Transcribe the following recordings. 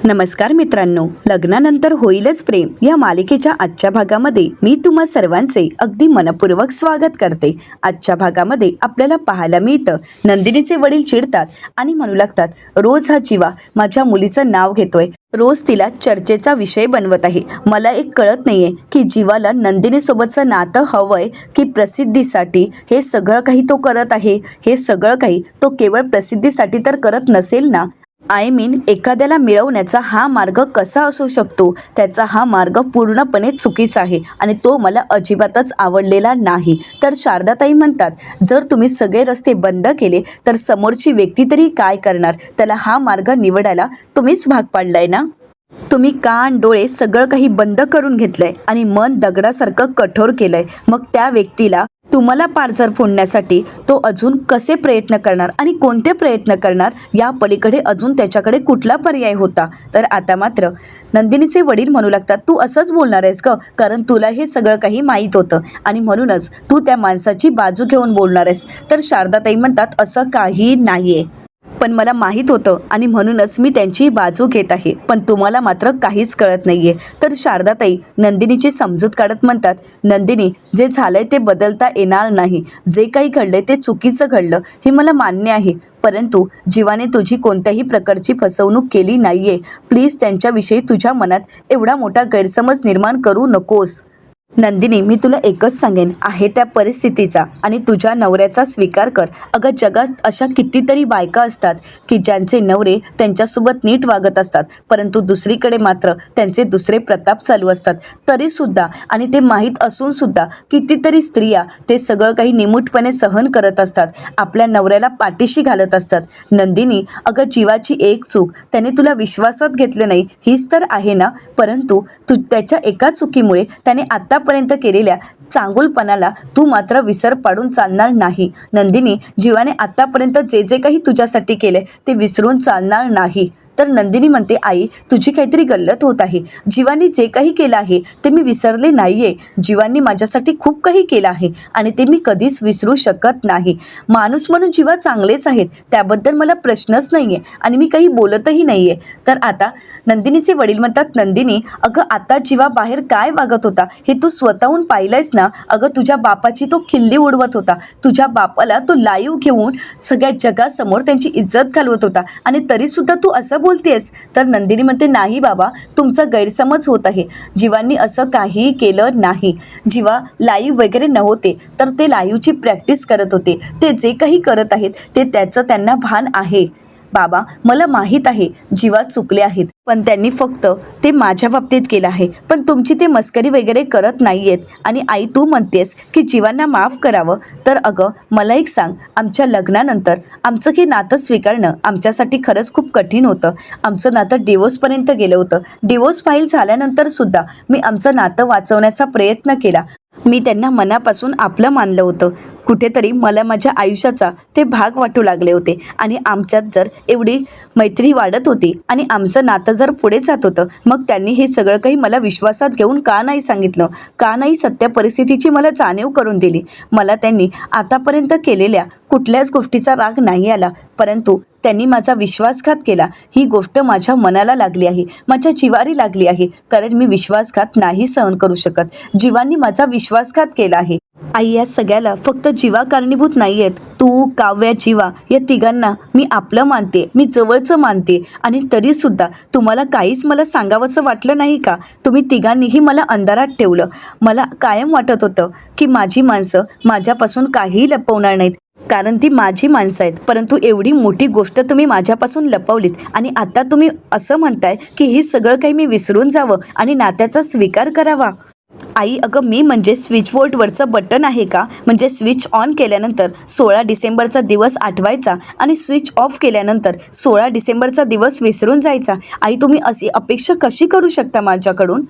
नमस्कार मित्रांनो, लग्नानंतर होईलच प्रेम या मालिकेच्या आजच्या भागामध्ये मी तुम्हा सर्वांचे अगदी मनपूर्वक स्वागत करते। आजच्या भागामध्ये आपल्याला पाहायला मिळतं, नंदिनीचे वडील चिडतात आणि म्हणू लागतात, रोज हा जीवा माझ्या मुलीचं नाव घेतोय, रोज तिला चर्चेचा विषय बनवत आहे। मला एक कळत नाहीये की जीवाला नंदिनीसोबतचं नातं हवंय की प्रसिद्धीसाठी हे सगळं काही तो करत आहे। हे सगळं काही तो केवळ प्रसिद्धीसाठी तर करत नसेल ना। एखाद्याला मिळवण्याचा हा मार्ग कसा असू शकतो? त्याचा हा मार्ग पूर्णपणे चुकीचा आहे आणि तो मला अजिबातच आवडलेला नाही। तर शारदाताई म्हणतात, जर तुम्ही सगळे रस्ते बंद केले तर समोरची व्यक्ती तरी काय करणार? त्याला हा मार्ग निवडायला तुम्हीच भाग पाडलाय ना। तुम्ही कान डोळे सगळं काही बंद करून घेतलंय आणि मन दगडासारखं कठोर केलंय। मग त्या व्यक्तीला तुम्हाला पारजर फोडण्यासाठी तो अजून कसे प्रयत्न करणार आणि कोणते प्रयत्न करणार? या पलीकडे अजून त्याच्याकडे कुठला पर्याय होता? तर आता मात्र नंदिनीचे वडील म्हणू लागतात, तू असंच बोलणार आहेस का? कारण तुला हे सगळं काही माहीत होतं आणि म्हणूनच तू त्या माणसाची बाजू घेऊन बोलणार आहेस। तर शारदाताई म्हणतात, असं काही नाहीये, पण मला माहीत होतं आणि म्हणूनच मी त्यांची बाजू घेत आहे, पण तुम्हाला मात्र काहीच कळत नाहीये। तर शारदाताई नंदिनीची समजूत काढत म्हणतात, नंदिनी, जे झालंय ते बदलता येणार नाही। जे काही घडलंय ते चुकीचं घडलं हे मला मान्य आहे, परंतु जीवाने तुझी कोणत्याही प्रकारची फसवणूक केली नाहीये। प्लीज त्यांच्याविषयी तुझ्या मनात एवढा मोठा गैरसमज निर्माण करू नकोस। नंदिनी, मी तुला एकच सांगेन, आहे त्या परिस्थितीचा आणि तुझ्या नवऱ्याचा स्वीकार कर। अगं, जगात अशा कितीतरी बायका असतात की ज्यांचे नवरे त्यांच्यासोबत नीट वागत असतात, परंतु दुसरीकडे मात्र त्यांचे दुसरे प्रताप चालू असतात। तरीसुद्धा आणि ते माहीत असूनसुद्धा कितीतरी स्त्रिया ते सगळं काही निमूटपणे सहन करत असतात, आपल्या नवऱ्याला पाठीशी घालत असतात। नंदिनी, अगं, जीवाची एक चूक, त्याने तुला विश्वासात घेतलं नाही हीच तर आहे ना, परंतु त्याच्या एका चुकीमुळे त्याने आतापर्यंत केलेल्या चांगुलपणाला तू मात्र विसर पाडून चालणार नाही। नंदिनी, जीवाने आतापर्यंत जे जे काही तुझ्यासाठी केले ते विसरून चालणार नाही। तर नंदिनी म्हणते, आई, तुझी काहीतरी गल्लत होत आहे। जीवानी जे काही केलं आहे ते मी विसरले नाहीये। जीवांनी माझ्यासाठी खूप काही केलं आहे आणि ते मी कधीच विसरू शकत नाही। माणूस म्हणून जीवा चांगलेच आहेत, त्याबद्दल मला प्रश्नच नाहीये आणि मी काही बोलतही नाहीये। तर आता नंदिनीचे वडील म्हणतात, नंदिनी, अगं, आता जीवा बाहेर काय वागत होता हे तू स्वतःहून पाहिलंयस ना। अगं, तुझ्या बापाची तो खिल्ली उडवत होता, तुझ्या बापाला तो लाईव्ह घेऊन सगळ्या जगासमोर त्यांची इज्जत घालवत होता आणि तरीसुद्धा तू असं बोलतेस। तर नंदिनी म्हणते, नाही बाबा, तुमचा गैरसमज होत आहे, जीवांनी असं काही केलं नाही। जीवा लाईव्ह वगैरे नव्हते, तर ते लाईव्हची प्रॅक्टिस करत होते। ते जे काही करत आहेत ते त्याचं त्यांना भान आहे। बाबा, मला माहीत आहे जीवा चुकले आहेत, पण त्यांनी फक्त ते माझ्या बाबतीत केलं आहे, पण तुमची ते मस्करी वगैरे करत नाहीयेत। आणि आई, तू म्हणतेस की जीवांना माफ करावं, तर अगं, मला एक सांग, आमच्या लग्नानंतर आमचं हे नातं स्वीकारणं आमच्यासाठी खरंच खूप कठीण होतं। आमचं नातं डिवोर्सपर्यंत गेलं होतं। डिवोर्स फाईल झाल्यानंतर सुद्धा मी आमचं नातं वाचवण्याचा प्रयत्न केला। मी त्यांना मनापासून आपलं मानलं होतं। कुठेतरी मला माझ्या आयुष्याचा ते भाग वाटू लागले होते आणि आमच्यात जर एवढी मैत्री वाढत होती आणि आमचं नातं जर पुढे जात होतं, मग त्यांनी हे सगळं काही मला विश्वासात घेऊन का नाही सांगितलं? का नाही सत्य परिस्थितीची मला जाणीव करून दिली? मला त्यांनी आतापर्यंत केलेल्या कुठल्याच गोष्टीचा राग नाही आला, परंतु त्यांनी माझा विश्वासघात केला। ही गोष्ट माझ्या मनाला लागली आहे, माझ्या जिवारी लागली आहे, कारण मी विश्वासघात नाही सहन करू शकत। जीवांनी माझा विश्वासघात केला आहे। आई, या सगळ्याला फक्त जीवा कारणीभूत नाही आहेत, तू, काव्या, जीवा या तिघांना मी आपलं मानते, मी जवळचं मानते आणि तरीसुद्धा तुम्हाला काहीच मला सांगावंसं वाटलं नाही का? तुम्ही तिघांनीही मला अंधारात ठेवलं। मला कायम वाटत होतं की माझी माणसं माझ्यापासून काहीही लपवणार नाहीत, कारण ती माझी माणसं आहेत, परंतु एवढी मोठी गोष्ट तुम्ही माझ्यापासून लपवलीत आणि आता तुम्ही असं म्हणताय की हे सगळं काही मी विसरून जावं आणि नात्याचा स्वीकार करावा। आई, अगं, मी म्हणजे स्विचबोर्डवरचं बटन आहे का? म्हणजे स्विच ऑन केल्यानंतर 16 डिसेंबरचा दिवस आठवायचा आणि स्विच ऑफ केल्यानंतर 16 डिसेंबरचा दिवस विसरून जायचा? आई, तुम्ही अशी अपेक्षा कशी करू शकता माझ्याकडून?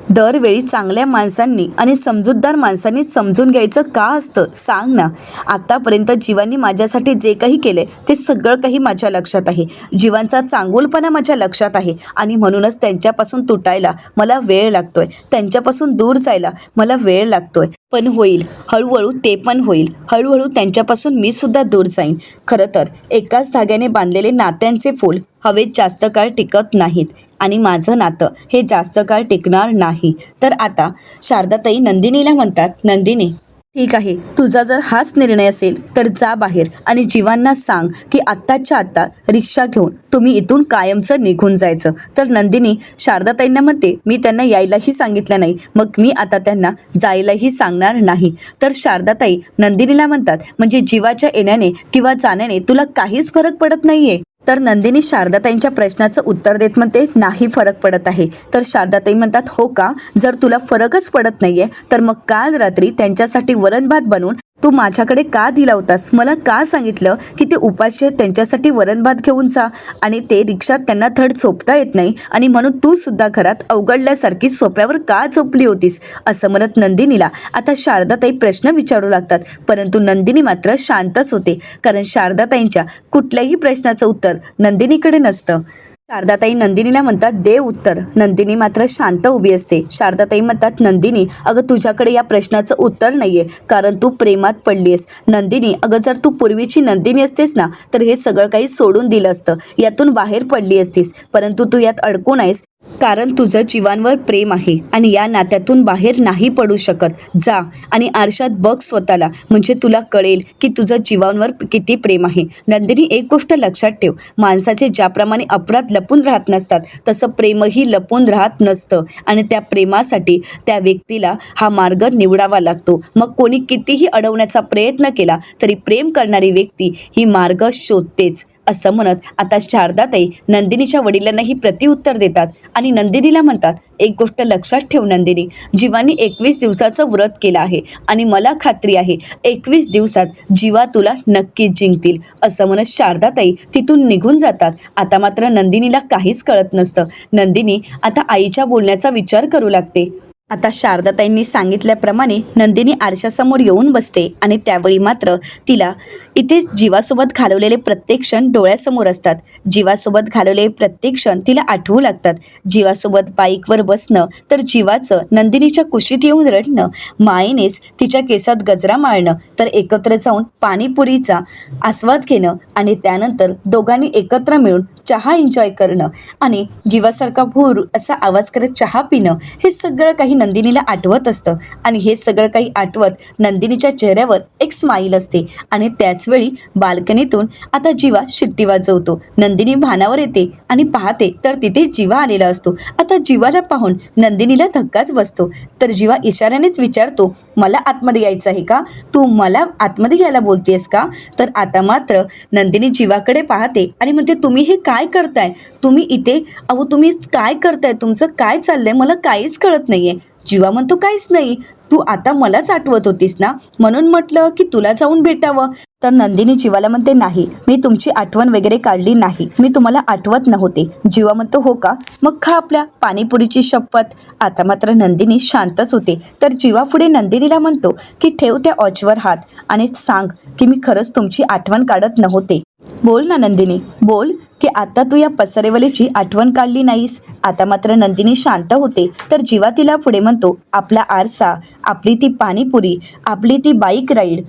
दरवेळी चांगल्या माणसांनी आणि समजूतदार माणसांनी समजून घ्यायचं का असतं, सांग ना। आतापर्यंत जीवांनी माझ्यासाठी जे काही केले ते सगळं काही माझ्या लक्षात आहे। जीवांचा चांगुलपणा माझ्या लक्षात आहे आणि म्हणूनच त्यांच्यापासून तुटायला मला वेळ लागतोय, त्यांच्यापासून दूर जायला मला वेळ लागतोय, पण होईल, हळूहळू ते पण होईल। हळूहळू त्यांच्यापासून मी सुद्धा दूर जाईन। खरं तर एकाच धाग्याने बांधलेले नात्यांचे फूल हवेत जास्त काळ टिकत नाहीत आणि माझं नातं हे जास्त काळ टिकणार नाही. तर आता शारदाताई नंदिनीला म्हणतात, नंदिनी ठीक आहे, तुझा जर हाच निर्णय असेल तर जा बाहेर आणि जीवांना सांग की आत्ताच्या आत्ता रिक्षा घेऊन तुम्ही इथून कायमचं निघून जायचं. तर नंदिनी शारदाताईंना म्हणते, मी त्यांना यायलाही सांगितलं नाही, मग मी आता त्यांना जायलाही सांगणार नाही. तर शारदाताई नंदिनीला म्हणतात, म्हणजे जीवाच्या येण्याने किंवा जाण्याने तुला काहीच फरक पडत नाहीये? तर नंदिनी शारदाताईंच्या प्रश्नाचं उत्तर देत म्हणते, नाही फरक पडत आहे. तर शारदाताई म्हणतात, हो का? जर तुला फरकच पडत नाहीये तर मग काल रात्री त्यांच्यासाठी वरण भात बनवून तू माझ्याकडे का दिला होतास? मला का सांगितलं की ते उपाशी आहेत, त्यांच्यासाठी वरण भात घेऊन जा, आणि ते रिक्षात त्यांना धड झोपता येत नाही आणि म्हणून तू सुद्धा घरात अवघडल्यासारखी सोप्यावर का झोपली होतीस? असं म्हणत नंदिनीला आता शारदाताई प्रश्न विचारू लागतात. परंतु नंदिनी मात्र शांतच होते, कारण शारदाताईंच्या कुठल्याही प्रश्नाचं उत्तर नंदिनीकडे नसतं. शारदाताई नंदिनीला म्हणतात, दे उत्तर. नंदिनी मात्र शांत उभी असते. शारदाताई म्हणतात, नंदिनी अगं तुझ्याकडे या प्रश्नाचं उत्तर नाहीये, कारण तू प्रेमात पडलीस. नंदिनी अगं जर तू पूर्वीची नंदिनी असतेस ना तर हे सगळं काही सोडून दिलं असतं, यातून बाहेर पडली असतीस. परंतु तू यात अडकून आहेस कारण तुझं जीवांवर प्रेम आहे आणि या नात्यातून बाहेर नाही पडू शकत. जा आणि आरशात बघ स्वतःला, म्हणजे तुला कळेल की तुझं जीवांवर किती प्रेम आहे. नंदिनी एक गोष्ट लक्षात ठेव, माणसाचे ज्याप्रमाणे अपराध लपून राहत नसतात तसं प्रेमही लपून राहत नसतं आणि त्या प्रेमासाठी त्या व्यक्तीला हा मार्ग निवडावा लागतो. मग कोणी कितीही अडवण्याचा प्रयत्न केला तरी प्रेम करणारी व्यक्ती ही मार्ग शोधतेच. असं म्हणत आता शारदाताई नंदिनीच्या वडिलांनाही प्रत्युत्तर देतात आणि नंदिनीला म्हणतात, एक गोष्ट लक्षात ठेव नंदिनी, जीवानी 21 दिवसाचं व्रत केलं आहे आणि मला खात्री आहे 21 दिवसात जीवा तुला नक्कीच जिंकतील. असं म्हणत शारदाताई तिथून निघून जातात. आता मात्र नंदिनीला काहीच कळत नसतं. नंदिनी आता आईच्या बोलण्याचा विचार करू लागते. आता शारदाताईंनी सांगितल्याप्रमाणे नंदिनी आरशासमोर येऊन बसते आणि त्यावेळी मात्र तिला इथे जीवासोबत घालवलेले प्रत्येक क्षण डोळ्यासमोर असतात. जीवासोबत घालवलेले प्रत्येक क्षण तिला आठवू लागतात. जीवासोबत बाईकवर बसणं, तर जीवाचं नंदिनीच्या कुशीत येऊन रडणं, मायेनेच तिच्या केसात गजरा माळणं, तर एकत्र जाऊन पाणीपुरीचा आस्वाद घेणं आणि त्यानंतर दोघांनी एकत्र मिळून चहा एन्जॉय करणं आणि जीवासारखा भूर असा आवाज करत चहा पिणं, हे सगळं काही नंदिनीला आठवत असतं. आणि हे सगळं काही आठवत नंदिनीच्या चेहऱ्यावर एक स्माईल असते आणि त्याचवेळी बाल्कनीतून आता जीवा शिट्टी वाजवतो. नंदिनी भानावर येते आणि पाहते तर तिथे जीवा आलेला असतो. आता जीवाला पाहून नंदिनीला धक्काच बसतो. तर जीवा इशाऱ्यानेच विचारतो, मला आतमध्ये यायचं आहे का? तू मला आतमध्ये घ्यायला बोलतेस का? तर आता मात्र नंदिनी जीवाकडे पाहते आणि म्हणते, तुम्ही हे काय करताय? तुम्ही इथे अहो तुम्ही काय करताय? तुमचं काय चाललंय? मला काहीच कळत नाहीये. जीवा म्हणतो, काहीच नाही, तू आता मलाच आठवत होतीस ना, म्हणून म्हटलं की तुला जाऊन भेटावं. तर नंदिनी जीवाला म्हणते, नाही, मी तुमची आठवण वगैरे काढली नाही, मी तुम्हाला आठवत नव्हते. जीवा म्हणतो, हो का? मग खा आपल्या पाणीपुरीची शपथ. आता मात्र नंदिनी शांतच होते. तर जीवा पुढे नंदिनीला म्हणतो की ठेव त्या ऑचवर हात आणि सांग की मी खरंच तुमची आठवण काढत नव्हते. बोल ना नंदिनी, बोल की आता तू या पसरेवलीची आठवण काढली नाहीस. आता मात्र नंदिनी शांत होते. तर जीवा तिला पुढे म्हणतो, आपला आरसा, आपली ती पाणीपुरी, आपली ती बाईक राईड,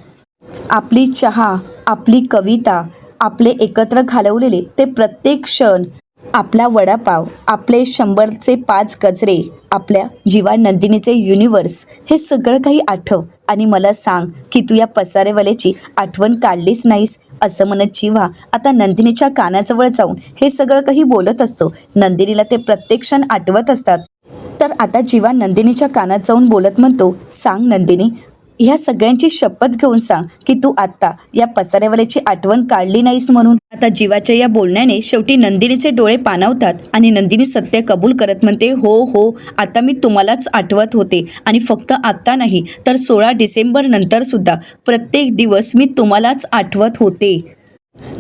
आपली चहा, आपली कविता, आपले एकत्र घालवलेले ते प्रत्येक क्षण, आपला वडापाव, आपले 100चे 5 गजरे, आपल्या जीवा नंदिनीचे युनिवर्स, हे सगळं काही आठव आणि मला सांग की तू या पसारेवाल्याची आठवण काढलीच नाहीस. असं म्हणत जीवा आता नंदिनीच्या कानाजवळ जाऊन हे सगळं काही बोलत असतो. नंदिनीला ते प्रत्येक क्षण आठवत असतात. तर आता जीवा नंदिनीच्या कानात जाऊन बोलत म्हणतो, सांग नंदिनी, ह्या सगळ्यांची शपथ घेऊन सांग की तू आत्ता या पसारेवाल्याची आठवण काढली नाहीस म्हणून. आता जीवाच्या या बोलण्याने शेवटी नंदिनीचे डोळे पाणावतात आणि नंदिनी सत्य कबूल करत म्हणते, हो हो, आता मी तुम्हालाच आठवत होते आणि फक्त आत्ता नाही तर 16 डिसेंबर नंतर सुद्धा प्रत्येक दिवस मी तुम्हालाच आठवत होते.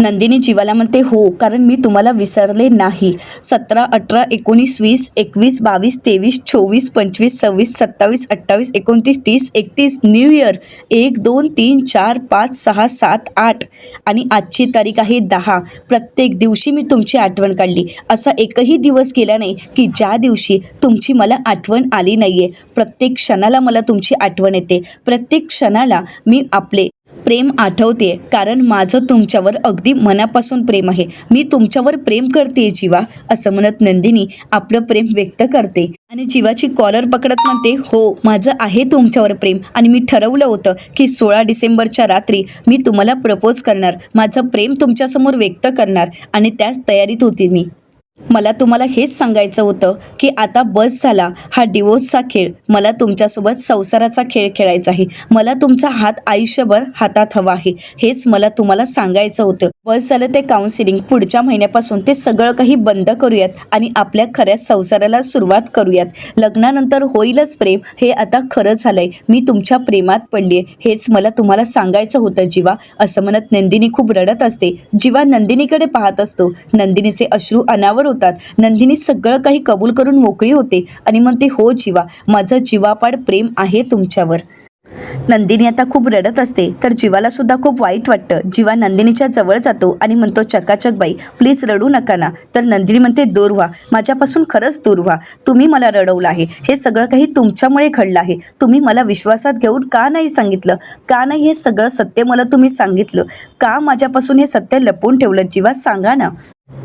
नंदिनी जीवाला म्हणते, हो, कारण मी तुम्हाला विसरले नाही. 17, 18, 19, 20, 21, 22, 23, 24, 25, 26, 27, 28, 29, 30, 31, न्यू इयर 1, 2, 3, 4, 5, 6, 7, 8 आणि आजची तारीख आहे 10. प्रत्येक दिवशी मी तुमची आठवण काढली. असा एकही दिवस गेला नाही की ज्या दिवशी तुमची मला आठवण आली नाही आहे. प्रत्येक क्षणाला मला तुमची आठवण येते. प्रत्येक क्षणाला मी आपले प्रेम आठवते कारण माझं तुमच्यावर अगदी मनापासून प्रेम आहे. मी तुमच्यावर प्रेम करते जीवा, असं म्हणत नंदिनी आपलं प्रेम व्यक्त करते आणि जीवाची कॉलर पकडत म्हणते, हो माझं आहे तुमच्यावर प्रेम आणि मी ठरवलं होतं की 16 डिसेंबरच्या रात्री मी तुम्हाला प्रपोज करणार, माझं प्रेम तुमच्यासमोर व्यक्त करणार आणि त्याच तयारीत होती मी. मला तुम्हाला हेच सांगायचं होतं की आता बस झाला हा डिवोर्सचा खेळ. मला तुमच्यासोबत संसाराचा खेळ खेळायचा आहे. मला तुमचा हात आयुष्यभर हातात हवा आहे. हेच मला तुम्हाला सांगायचं होतं. बस झालं ते काउन्सिलिंग. पुढच्या महिन्यापासून ते सगळं काही बंद करूयात आणि आपल्या खऱ्या संसाराला सुरुवात करूयात. लग्नानंतर होईलच प्रेम, हे आता खरं झालंय. मी तुमच्या प्रेमात पडलीये, हेच मला तुम्हाला सांगायचं होतं जीवा, असं म्हणत नंदिनी खूप रडत असते. जीवा नंदिनीकडे पाहत असतो. नंदिनीचे अश्रू अनावर होतात. नंदिनी सगळं काही कबूल करून मोकळी होते आणि म्हणते, हो जीवा, माझं जीवापाड प्रेम आहे तुमच्यावर. नंदिनी आता खूप रडत असते तर जीवाला सुद्धा खूप वाईट वाटतं. जीवा नंदिनीच्या जवळ जातो आणि म्हणतो, चकाचक बाई प्लीज रडू नका ना. तर नंदिनी म्हणते, दूर व्हा, माझ्यापासून खरंच दूर व्हा. तुम्ही मला रडवलं आहे. हे सगळं काही तुमच्यामुळे घडलं आहे. तुम्ही मला विश्वासात घेऊन का नाही सांगितलं? का नाही हे सगळं सत्य मला तुम्ही सांगितलं? का माझ्यापासून हे सत्य लपवून ठेवलं? जीवा सांगा ना.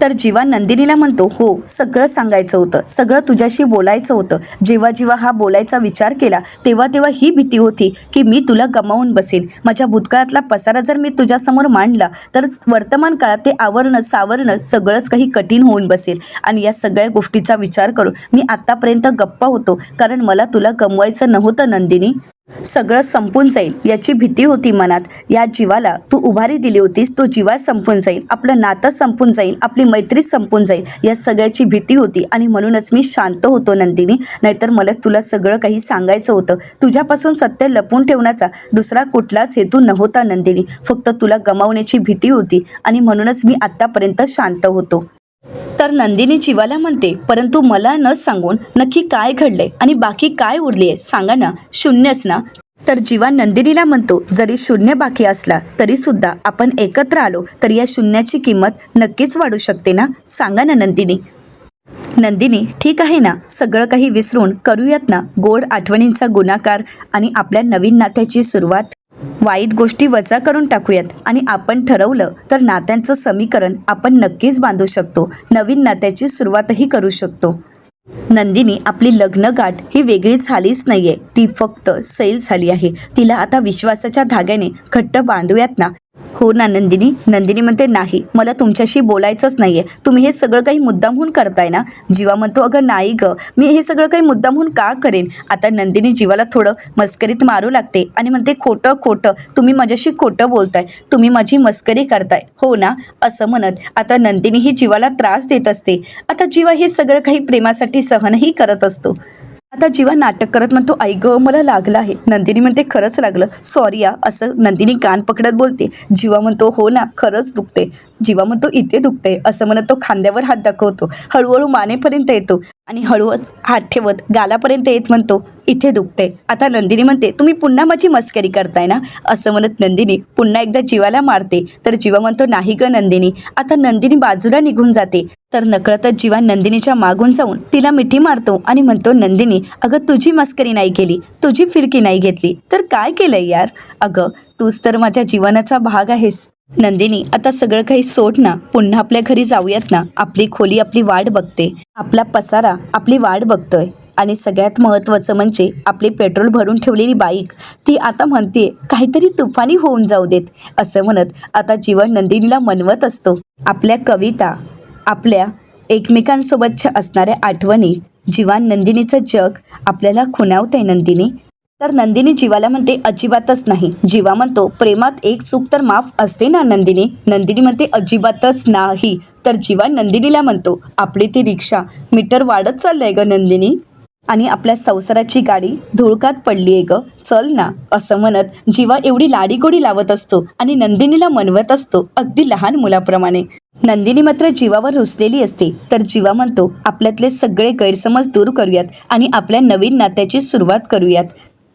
तर जीवा नंदिनीला म्हणतो, हो सगळं सांगायचं होतं, सगळं तुझ्याशी बोलायचं होतं. जेव्हा जेव्हा हा बोलायचा विचार केला तेव्हा तेव्हा ही भीती होती की मी तुला गमावून बसेन. माझ्या भूतकाळातला पसारा जर मी तुझ्यासमोर मांडला तर वर्तमान काळात ते आवरणं सावरणं सगळंच काही कठीण होऊन बसेल. आणि या सगळ्या गोष्टीचा विचार करून मी आत्तापर्यंत गप्पा होतो कारण मला तुला गमवायचं नव्हतं नंदिनी. सगळं संपून जाईल याची भीती होती मनात. या जीवाला तू उभारी दिली होतीस, तो जीवा संपून जाईल, आपलं नातं संपून जाईल, आपली मैत्री संपून जाईल, या सगळ्याची भीती होती आणि म्हणूनच मी शांत होतो नंदिनी. नाहीतर मला तुला सगळं काही सांगायचं होतं. तुझ्यापासून सत्य लपवून ठेवण्याचा दुसरा कुठलाच हेतू नव्हता नंदिनी. फक्त तुला गमावण्याची भीती होती आणि म्हणूनच मी आत्तापर्यंत शांत होतो. तर नंदिनी जीवाला म्हणते, परंतु मला न सांगून नक्की काय घडलंय आणि बाकी काय उरलीये सांगा ना. शून्यच ना. तर जीवा नंदिनीला म्हणतो, जरी शून्य बाकी असला तरी सुद्धा आपण एकत्र आलो तर या शून्याची किंमत नक्कीच वाढू शकते ना. सांगा ना नंदिनी. नंदिनी, ठीक आहे ना, सगळं काही विसरून करूयात ना गोड आठवणींचा गुणाकार आणि आपल्या नवीन नात्याची सुरुवात. वाईट गोष्टी वजा करून टाकूयात आणि आपण ठरवलं तर नात्यांचं समीकरण आपण नक्कीच बांधू शकतो. नवीन नात्याची सुरुवातही करू शकतो. नंदिनी, आपली लग्नगाठ ही वेगळी झालीच नाहीये, ती फक्त सैल झाली आहे. तिला आता विश्वासाच्या धाग्याने घट्ट बांधूयात ना. हो ना नंदिनी. नंदिनी म्हणते, नाही मला तुमच्याशी बोलायचंच नाहीये, तुम्ही हे सगळं काही मुद्दामहून करताय ना. जीवा म्हणतो, अगं नाही ग, मी हे सगळं काही मुद्दामहून का करेन. आता नंदिनी जीवाला थोडं मस्करीत मारू लागते आणि म्हणते, खोटं खोटं, तुम्ही माझ्याशी खोटं बोलताय, तुम्ही माझी मस्करी करताय हो ना, असं म्हणत आता नंदिनी ही जीवाला त्रास देत असते. आता जीवा हे सगळं काही प्रेमासाठी सहनही करत असतो. आता जीवा नाटक करत म्हणतो, आई ग मला लागलं आहे. नंदिनी म्हणते, खरंच लागलं, सॉरी या, असं नंदिनी कान पकडत बोलते. जीवा म्हणतो, हो ना खरंच दुखते. जीवा म्हणतो, इथे दुखते, असं म्हणत तो खांद्यावर हात दाखवतो. हळूहळू मानेपर्यंत येतो आणि हळूच हात ठेवत गालापर्यंत येत म्हणतो, इथे दुखते. आता नंदिनी म्हणते, तुम्ही पुन्हा माझी मस्करी करताय ना, असं म्हणत नंदिनी पुन्हा एकदा जीवाला मारते. तर जीवा म्हणतो, नाही ग नंदिनी. आता नंदिनी बाजूला निघून जाते. तर नकळतच जीवा नंदिनीच्या मागून जाऊन तिला मिठी मारतो आणि म्हणतो, नंदिनी अगं तुझी मस्करी नाही केली, तुझी फिरकी नाही घेतली तर काय केलंय यार. अगं तूच तर माझ्या जीवनाचा भाग आहेस. नंदिनी, आता सगळं काही सोड ना, पुन्हा आपल्या घरी जाऊयात ना. आपली खोली आपली वाट बघते, आपला पसारा आपली वाट बघतोय आणि सगळ्यात महत्त्वाचं म्हणजे आपली पेट्रोल भरून ठेवलेली बाईक, ती आता म्हणते काहीतरी तुफानी होऊन जाऊ देत. असं म्हणत आता जीवन नंदिनीला मनवत असतो. आपल्या कविता, आपल्या एकमेकांसोबतच्या असणाऱ्या आठवणी, जीवन नंदिनीचं जग आपल्याला खुणावतंय नंदिनी. तर नंदिनी जीवाला म्हणते, अजिबातच नाही. जीवा म्हणतो, प्रेमात एक चूक तर माफ असते ना नंदिनी. नंदिनी म्हणते, अजिबातच नाही. तर जीवा नंदिनीला म्हणतो, आपली ती रिक्षा मीटर वाढत चाललंय ग नंदिनी आणि आपल्या संसाराची गाडी धुळकात पडली आहे ग, चल ना. असं म्हणत जीवा एवढी लाडीगोडी लावत असतो आणि नंदिनीला मनवत असतो अगदी लहान मुलाप्रमाणे. नंदिनी मात्र जीवावर रुसलेली असते. तर जीवा म्हणतो, आपल्यातले सगळे गैरसमज दूर करूयात आणि आपल्या नवीन नात्याची सुरुवात करूयात.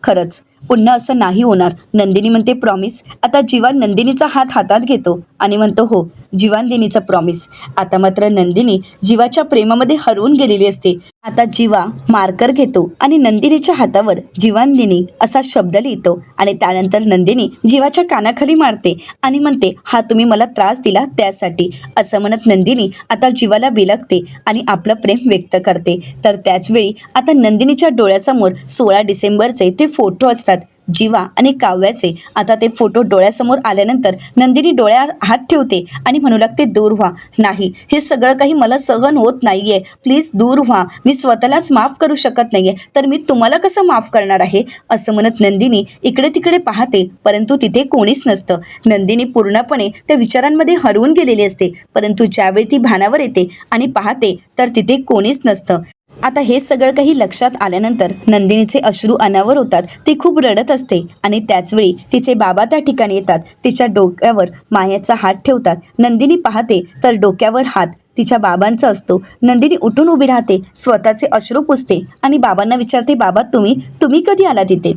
खरंच पुन्हा असं नाही होणार. नंदिनी म्हणते, प्रॉमिस. आता जीवा नंदिनीचा हात हातात घेतो आणि म्हणतो हो, जीवांदिनीचं प्रॉमिस. आता मात्र नंदिनी जीवाच्या प्रेमामध्ये हरवून गेलेली असते. आता जीवा मार्कर घेतो आणि नंदिनीच्या हातावर जीवांदिनी असा शब्द लिहितो आणि त्यानंतर नंदिनी जीवाच्या कानाखाली मारते आणि म्हणते, हा तुम्ही मला त्रास दिला त्यासाठी. असं म्हणत नंदिनी आता जीवाला बिलगते आणि आपलं प्रेम व्यक्त करते. तर त्याचवेळी आता नंदिनीच्या डोळ्यासमोर 16 डिसेंबरचे ते फोटो असतात जीवा आणि काव्याचे. आता ते फोटो डोळ्यासमोर आल्यानंतर नंदिनी डोळ्यावर हात ठेवते आणि म्हणू लागते, दूर व्हा. नाही, हे सगळं काही मला सहन होत नाहीये. प्लीज दूर व्हा. मी स्वतःलाच माफ करू शकत नाहीये, तर मी तुम्हाला कसं माफ करणार आहे. असं म्हणत नंदिनी इकडे तिकडे पाहते, परंतु तिथे कोणीच नसतं. नंदिनी पूर्णपणे त्या विचारांमध्ये हरवून गेलेली असते. परंतु ज्यावेळी ती भानावर येते आणि पाहते तर तिथे कोणीच नसतं. आता हे सगळं काही लक्षात आल्यानंतर नंदिनीचे अश्रू अनावर होतात. ती खूप रडत असते आणि त्याचवेळी तिचे बाबा त्या ठिकाणी येतात. तिच्या डोक्यावर मायाचा हात ठेवतात. नंदिनी पाहते तर डोक्यावर हात तिच्या बाबांचा असतो. नंदिनी उठून उभी राहते, स्वतःचे अश्रू पुसते आणि बाबांना विचारते, बाबा तुम्ही कधी आला तिथे.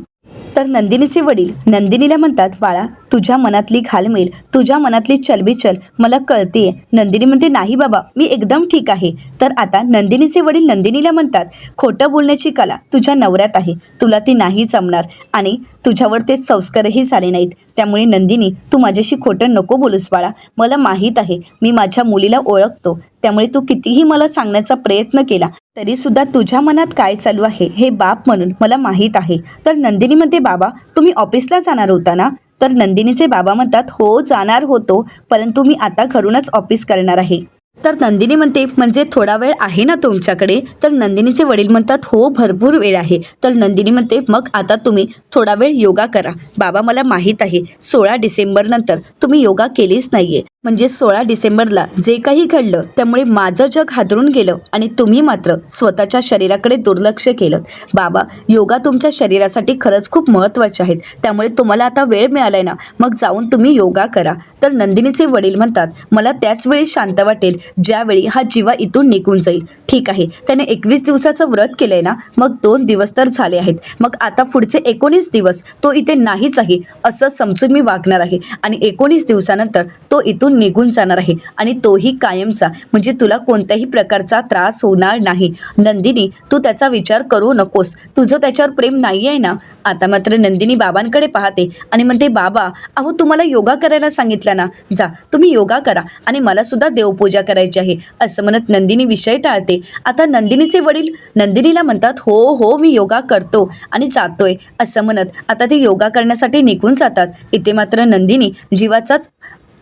तर नंदिनीचे वडील नंदिनीला म्हणतात, बाळा तुझ्या मनातली घालमेल, तुझ्या मनातली चलबिचल मला कळतेय. नंदिनी म्हणते, नाही बाबा, मी एकदम ठीक आहे. तर आता नंदिनीचे वडील नंदिनीला म्हणतात, खोटं बोलण्याची कला तुझ्या नवऱ्यात आहे. तुला ती नाही जमणार आणि तुझ्यावर ते संस्कारही झाले नाहीत. त्यामुळे नंदिनी तू माझ्याशी खोटं नको बोलूस बाळा. मला माहीत आहे, मी माझ्या मुलीला ओळखतो. त्यामुळे तू कितीही मला सांगण्याचा प्रयत्न केला तरीसुद्धा तुझ्या मनात काय चालू आहे हे बाप म्हणून मला माहीत आहे. तर नंदिनी म्हणते, बाबा तुम्ही ऑफिसला जाणार होता ना. तर नंदिनीचे बाबा म्हणतात, हो जाणार होतो, परंतु मी आता घरूनच ऑफिस करणार आहे. तर नंदिनी म्हणते, म्हणजे थोडा वेळ आहे ना तुमच्याकडे. तर नंदिनीचे वडील म्हणतात, हो भरपूर वेळ आहे. तर नंदिनी म्हणते, मग आता तुम्ही थोडा वेळ योगा करा. बाबा मला माहीत आहे 16 डिसेंबरनंतर तुम्ही योगा केलीच नाहीये. म्हणजे 16 डिसेंबरला जे काही घडलं त्यामुळे माझं जग हादरून गेलं आणि तुम्ही मात्र स्वतःच्या शरीराकडे दुर्लक्ष केलं. बाबा योगा तुमच्या शरीरासाठी खरंच खूप महत्त्वाचे आहेत. त्यामुळे तुम्हाला आता वेळ मिळालाय ना, मग जाऊन तुम्ही योगा करा. तर नंदिनीचे वडील म्हणतात, मला त्याच वेळी शांत वाटेल ज्यावेळी हा जीवा इथून निघून जाईल. ठीक आहे, त्याने 21 दिवसाचं व्रत केलंय ना, मग 2 दिवस तर झाले आहेत. मग आता पुढचे 19 दिवस तो इथे नाहीच आहे असं समजून मी वागणार आहे आणि 19 दिवसानंतर तो इथून निघून जाणार आहे आणि तोही कायमचा. म्हणजे तुला कोणत्याही प्रकारचा त्रास होणार नाही. नंदिनी तू त्याचा विचार करू नकोस. तुझं त्याच्यावर प्रेम नाही आहे ना. आता मात्र नंदिनी बाबांकडे पाहते आणि म्हणते, बाबा अहो तुम्हाला योगा करायला सांगितलं ना, जा तुम्ही योगा करा आणि मला सुद्धा देवपूजा करायची आहे. असं म्हणत नंदिनी विषय टाळते. आता नंदिनीचे वडील नंदिनीला म्हणतात, हो हो मी योगा करतो आणि जातोय. असं म्हणत आता ते योगा करण्यासाठी निघून जातात. इथे मात्र नंदिनी जीवाचाच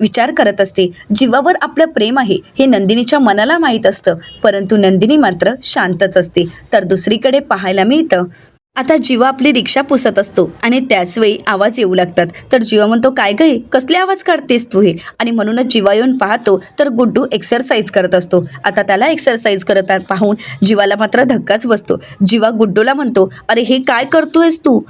विचार करत असते. जीवावर आपलं प्रेम आहे हे नंदिनीच्या मनाला माहीत असतं, परंतु नंदिनी मात्र शांतच असते. तर दुसरीकडे पाहायला मिळतं, आता जीवा आपली रिक्षा पुसत असतो आणि त्याचवेळी आवाज येऊ लागतात. तर जीवा म्हणतो, काय गं कसले आवाज काढतेस तू हे. आणि म्हणूनच जीवा येऊन पाहतो तर गुड्डू एक्सरसाइज करत असतो. आता त्याला एक्सरसाइज करत पाहून जीवाला मात्र धक्काच बसतो. जीवा गुड्डूला म्हणतो, अरे हे काय करतोयस तू.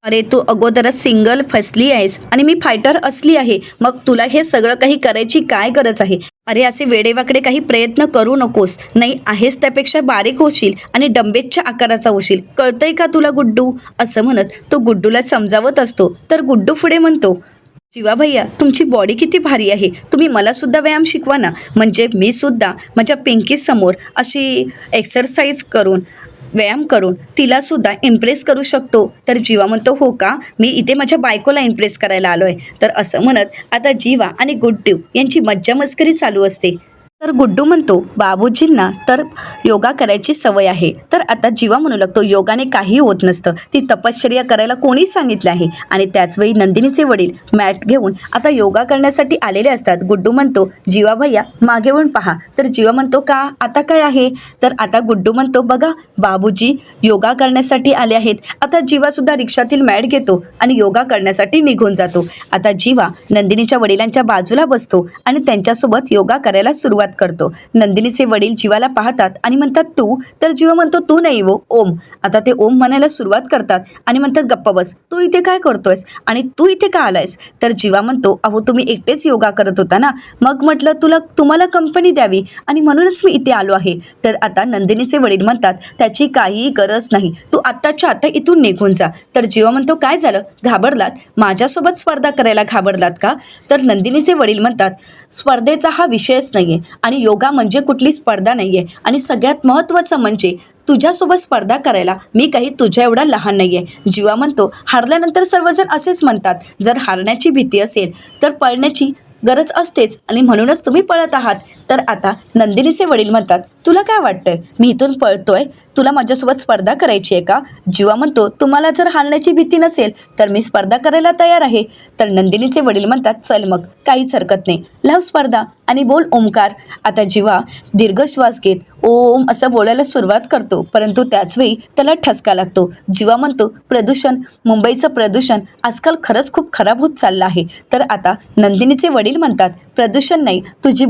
अरे तू अगोदरच सिंगल फसली आहेस आणि मी फायटर असली आहे, मग तुला हे सगळं काही करायची काय गरज आहे. अरे असे वेडेवाकडे काही प्रयत्न करू नकोस, नाही आहेस त्यापेक्षा बारीक होशील आणि डंबेच्या आकाराचा होशील. कळतंय का तुला गुड्डू. असं म्हणत तो गुड्डूला समजावत असतो. तर गुड्डू पुढे म्हणतो, जीवा भैया तुमची बॉडी किती भारी आहे, तुम्ही मला सुद्धा व्यायाम शिकवा ना. म्हणजे मी सुद्धा माझ्या पिंकी समोर अशी एक्सरसाइज करून व्यायाम करून तिला सुद्धा इम्प्रेस करू शकतो. तर जीवा म्हणतो, हो का, मी इथे माझ्या बायकोला इम्प्रेस करायला आलो आहे. तर असं म्हणत आता जीवा आणि गुड्डू यांची मज्जा मस्करी चालू असते. तर गुड्डू म्हणतो, बाबूजींना तर योगा करायची सवय आहे. तर आता जीवा म्हणू लागतो, योगाने काही होत नसतं, ती तपश्चर्या करायला कोणी सांगितलं आहे. आणि त्याचवेळी नंदिनीचे वडील मॅट घेऊन आता योगा करण्यासाठी आलेले असतात. गुड्डू म्हणतो, जीवा भैया मागे येऊन पहा. तर जीवा म्हणतो, का आता काय आहे. तर आता गुड्डू म्हणतो, बघा बाबूजी योगा करण्यासाठी आले आहेत. आता जीवासुद्धा रिक्षातील मॅट घेतो आणि योगा करण्यासाठी निघून जातो. आता जीवा नंदिनीच्या वडिलांच्या बाजूला बसतो आणि त्यांच्यासोबत योगा करायला सुरुवात करतो. नंदिनीचे वडील जीवाला पाहतात आणि म्हणतात तू, तर जीवा म्हणतो तू नाही वो ओम. आता ते ओम म्हणायला सुरुवात करतात आणि म्हणतात गप्प बस, तू इथे काय करतोयस आणि तू इथे का आलायस. तर जीवा म्हणतो अहो तुम्ही एकटेच योगा करत होता ना, मग म्हटलं तुम्हाला कंपनी द्यावी आणि म्हणूनच मी इथे आलो आहे. तर आता नंदिनीचे वडील म्हणतात त्याची काहीही गरज नाही, तू आत्ताच्या आता इथून निघून जा. तर जीवा म्हणतो काय झालं, घाबरलात, माझ्यासोबत स्पर्धा करायला घाबरलात का. तर नंदिनीचे वडील म्हणतात स्पर्धेचा हा विषयच नाही आहे आणि योगा म्हणजे कुठली स्पर्धा नाही आहे आणि सगळ्यात महत्त्वाचं म्हणजे तुझ्यासोबत स्पर्धा करायला मी काही तुझ्या एवढा लहान नाही आहे. जीवा म्हणतो हारल्यानंतर सर्वजण असेच म्हणतात, जर हारण्याची भीती असेल तर पळण्याची गरज असतेच आणि म्हणूनच तुम्ही पळत आहात. तर आता नंदिनीचे वडील म्हणतात तुला काय वाटतंय मी इथून पळतोय, तुला माझ्यासोबत स्पर्धा करायची आहे का. जीवा म्हणतो तुम्हाला जर हारण्याची भीती नसेल तर मी स्पर्धा करायला तयार आहे. तर नंदिनीचे वडील म्हणतात चल मग काहीच हरकत नाही, लाव स्पर्धा आणि बोल ओमकार. आता जीवा दीर्घ श्वास घेत ओम असं बोलायला सुरुवात करतो, परंतु त्याचवेळी त्याला ठसका लागतो. जीवा म्हणतो प्रदूषण, मुंबईचं प्रदूषण आजकाल खरंच खूप खराब होत चाललं आहे. तर आता नंदिनीचे वडील म्हणतात प्रदूषण नाही, तुझी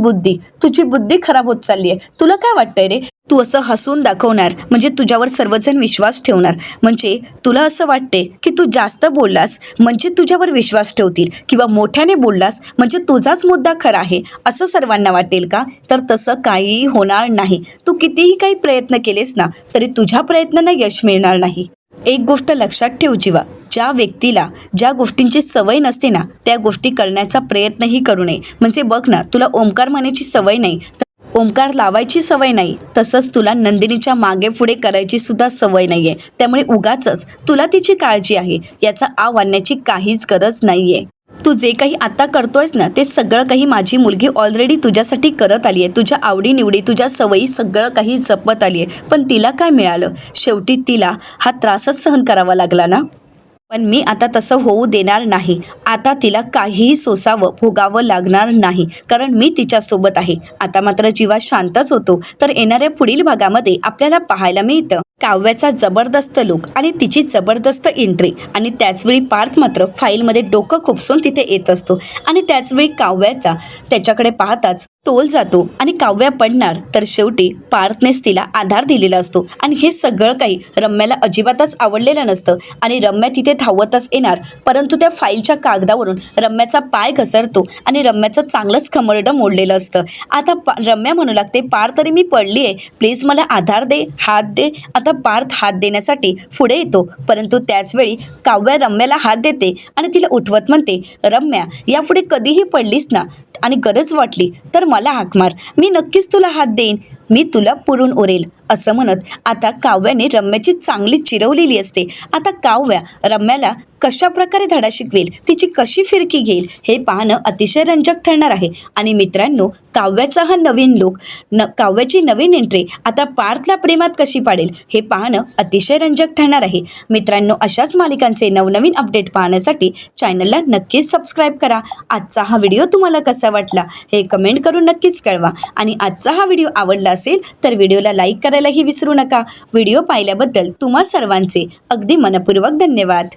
बुद्धी खराब होत चालली आहे. तुला काय वाटतंय रे, तू असं हसून दाखवणार म्हणजे तुझ्यावर सर्वजण विश्वास ठेवणार, म्हणजे तुला असं वाटते की तू जास्त बोललास म्हणजे तुझ्यावर विश्वास ठेवतील किंवा मोठ्याने बोललास म्हणजे तुझाच मुद्दा खरा आहे असं सर्वांना वाटेल का. तर तसं काहीही होणार नाही. तू कितीही काही प्रयत्न केलेस ना तरी तुझ्या प्रयत्नांना यश मिळणार नाही. एक गोष्ट लक्षात ठेव जीवा, ज्या व्यक्तीला ज्या गोष्टींची सवय नसते ना त्या गोष्टी करण्याचा प्रयत्नही करू नये. म्हणजे बघ ना, तुला ओंकार म्हणायची सवय नाही, ओंकार लावायची सवय नाही, तसंच तुला नंदिनीच्या मागे पुढे करायची सुद्धा सवय नाही आहे. त्यामुळे उगाचच तुला तिची काळजी आहे याचा आव आणण्याची काहीच गरज नाही आहे. तू जे काही आता करतोयस ना ते सगळं काही माझी मुलगी ऑलरेडी तुझ्यासाठी करत आली आहे. तुझ्या आवडीनिवडी, तुझ्या सवयी सगळं काही जपत आली आहे. पण तिला काय मिळालं, शेवटी तिला हा त्रासच सहन करावा लागला ना. पण मी आता तसं होऊ देणार नाही. आता तिला काहीही सोसावं भोगावं लागणार नाही, कारण मी तिच्यासोबत आहे. आता मात्र जीवा शांतच होतो. तर येणाऱ्या पुढील भागामध्ये आपल्याला पाहायला मिळतं काव्याचा जबरदस्त लुक आणि तिची जबरदस्त एंट्री आणि त्याचवेळी पार्थ मात्र फाईलमध्ये डोकं खुपसून तिथे येत असतो आणि त्याचवेळी काव्याचा त्याच्याकडे पाहताच तोल जातो आणि काव्या पडणार. तर शेवटी पार्थनेच तिला आधार दिलेला असतो आणि हे सगळं काही रम्याला अजिबातच आवडलेलं नसतं आणि रम्या तिथे धावतच येणार, परंतु त्या फाईलच्या कागदावरून रम्याचा पाय घसरतो आणि रम्याचं चांगलंच खमरडं मोडलेलं असतं. आता रम्या म्हणू लागते पार्थ तरी मी पडली आहे, प्लीज मला आधार दे, हात दे. आता पार्थ हात देण्यासाठी पुढे येतो, परंतु त्याचवेळी काव्या रम्याला हात देते आणि तिला उठवत म्हणते रम्या यापुढे कधीही पडलीस ना आणि गरज वाटली तर मला हाक मार, मी नक्कीच तुला हात देईन, मी तुला पुरून उरेल असं म्हणत आता काव्याने रम्याची चांगली चिरवलेली असते. आता काव्या रम्याला कशा प्रकारे धडा शिकवेल, तिची कशी फिरकी घेईल हे पाहणं अतिशय रंजक ठरणार आहे. आणि मित्रांनो, काव्याचा हा नवीन लुक, काव्याची नवीन एंट्री आता पार्थला प्रेमात कशी पाडेल हे पाहणं अतिशय रंजक ठरणार आहे. मित्रांनो, अशाच मालिकांचे नवनवीन अपडेट पाहण्यासाठी चॅनलला नक्कीच सबस्क्राईब करा. आजचा हा व्हिडिओ तुम्हाला कसा वाटला हे कमेंट करून नक्कीच कळवा आणि आजचा हा व्हिडिओ आवडला असेल तर व्हिडिओला लाईक करायलाही विसरू नका. व्हिडिओ पाहिल्याबद्दल तुम्हा सर्वांचे अगदी मनपूर्वक धन्यवाद.